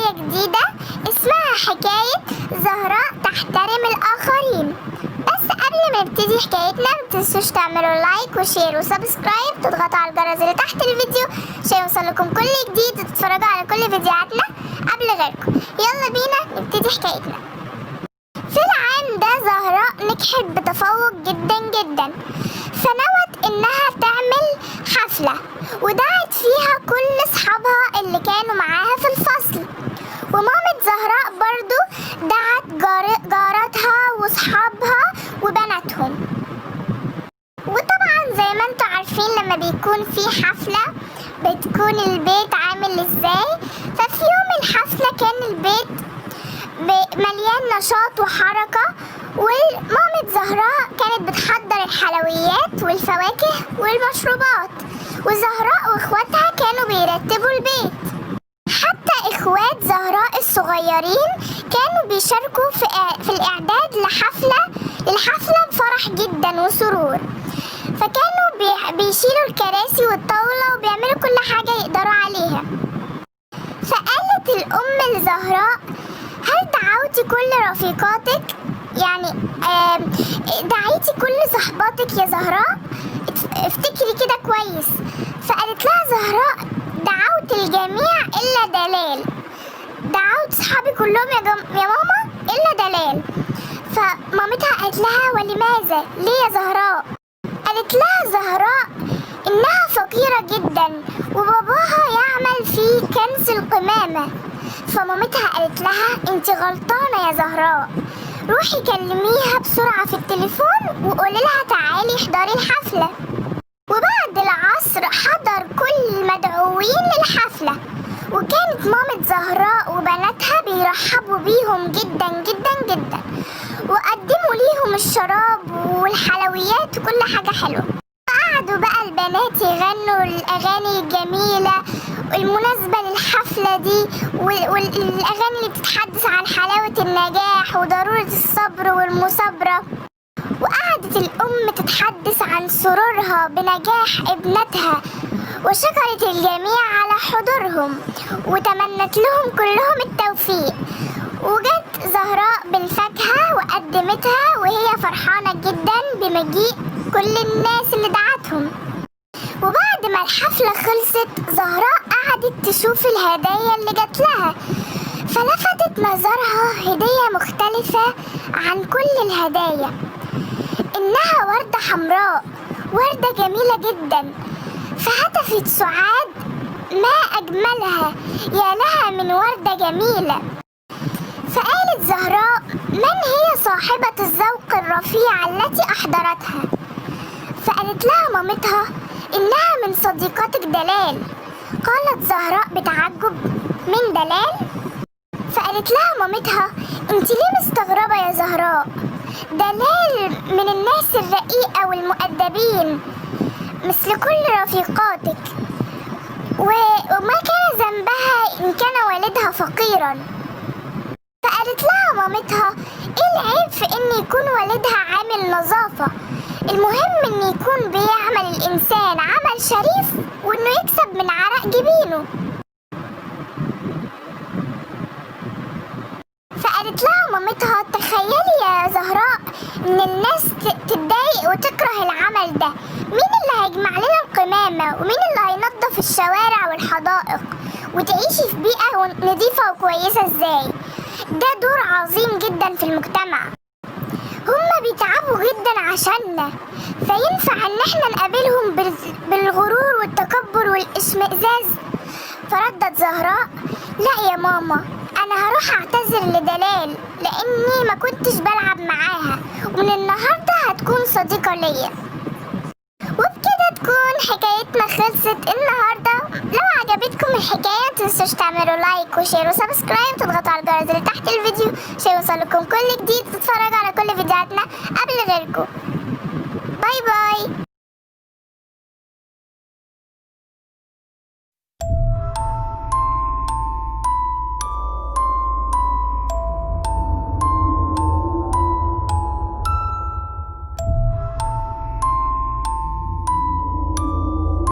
حكاية جديدة اسمها حكاية زهراء تحترم الآخرين. بس قبل ما نبتدي حكايتنا متنسوش تعملوا لايك وشير وسبسكرايب، تضغطوا على الجرس اللي تحت الفيديو عشان يوصلكم كل جديد وتتفرجوا على كل فيديوهاتنا قبل غيركم. يلا بينا نبتدي حكايتنا. في العام ده زهراء نجحت بتفوق جدا جدا، فنوت انها تعمل حفلة ودعت فيها كل اصحابها اللي كانوا معاها في الفصل، ومامة زهراء برضو دعت جاراتها واصحابها وبناتهم. وطبعا زي ما انتوا عارفين لما بيكون في حفلة بتكون البيت عامل ازاي. ففي يوم الحفلة كان البيت مليان نشاط وحركة، ومامة زهراء كانت بتحضر الحلويات والفواكه والمشروبات، وزهراء واخواتها كانوا بيرتبوا البيت. حتى اخوات زهراء الصغيرين كانوا بيشاركوا في الاعداد للحفلة بفرح جدا وسرور، فكانوا بيشيلوا الكراسي والطاولة وبيعملوا كل حاجة يقدروا عليها. فقالت الام لزهراء: هل دعوتي كل رفيقاتك؟ يعني دعيتي كل صحباتك يا زهراء؟ افتكري كده كويس. فقالت لها زهراء: دعوت الجميع إلا دلال. دعوت صحابي كلهم يا ماما إلا دلال. فمامتها قالت لها: ولماذا؟ ليه يا زهراء؟ قالت لها زهراء إنها فقيرة جدا وباباها يعمل في كنس القمامة. فمامتها قالت لها: انت غلطانة يا زهراء، روحي كلميها بسرعة في التليفون وقولي لها تعالي احضري الحفلة. وبعد العصر حضر كل المدعوين للحفلة، وكانت مامة زهراء وبناتها بيرحبوا بيهم جدا جدا جدا، وقدموا ليهم الشراب والحلويات وكل حاجة حلوة. قعدوا بقى البنات يغنوا الأغاني الجميلة المناسبة للحفلة دي، والأغاني اللي بتتحدث عن حلاوة النجاح وضرورة الصبر والمثابرة. وقعدت الأم تتحدث عن سرورها بنجاح ابنتها، وشكرت الجميع على حضورهم وتمنت لهم كلهم التوفيق. وجت زهراء بالفاكهة وقدمتها وهي فرحانة جدا بمجيء كل الناس اللي دعتهم. وبعد ما الحفلة خلصت زهراء قعدت تشوف الهدايا اللي جات لها، فلفتت نظرها هدية مختلفة عن كل الهدايا، إنها وردة حمراء، وردة جميلة جدا. فهتفت سعاد: ما أجملها، يا لها من وردة جميلة. فقالت زهراء: من هي صاحبة الذوق الرفيع التي أحضرتها؟ فقالت لها مامتها: إنها من صديقتك دلال. قالت زهراء بتعجب: من دلال؟ فقالت لها مامتها: انت ليه مستغربة يا زهراء؟ دلال من الناس الرقيقة والمؤدبين مثل كل رفيقاتك، وما كان ذنبها إن كان والدها فقيرا. فقالت لها مامتها: ايه العيب في ان يكون والدها عامل نظافة؟ المهم ان يكون بيعمل الانسان عمل شريف وانه يكسب من عرق جبينه. فقالت لها مامتها: تخيلي يا زهراء ان الناس تتضايق وتكره العمل ده، مين اللي هيجمع لنا القمامة ومين اللي هينظف الشوارع والحدائق وتعيشي في بيئة نظيفة وكويسة ازاي؟ ده دور عظيم جدا في المجتمع، هما بيتعبوا جدا عشاننا، فينفع ان احنا نقابلهم بالغرور والتكبر والاشمئزاز؟ فردت زهراء: لا يا ماما، انا هروح اعتذر لدلال لاني ما كنتش بلعب معاها، ومن النهارده هتكون صديقة ليا. وبكده تكون حكايتنا خلصت النهارده. لو عجبتكم الحكايه متنسوش تعملوا لايك وشير وسبسكرايب، تضغطوا على الجرس اللي تحت الفيديو عشان يوصلكم كل جديد، تتفرجوا على كل فيديوهاتنا قبل غيركم. باي باي.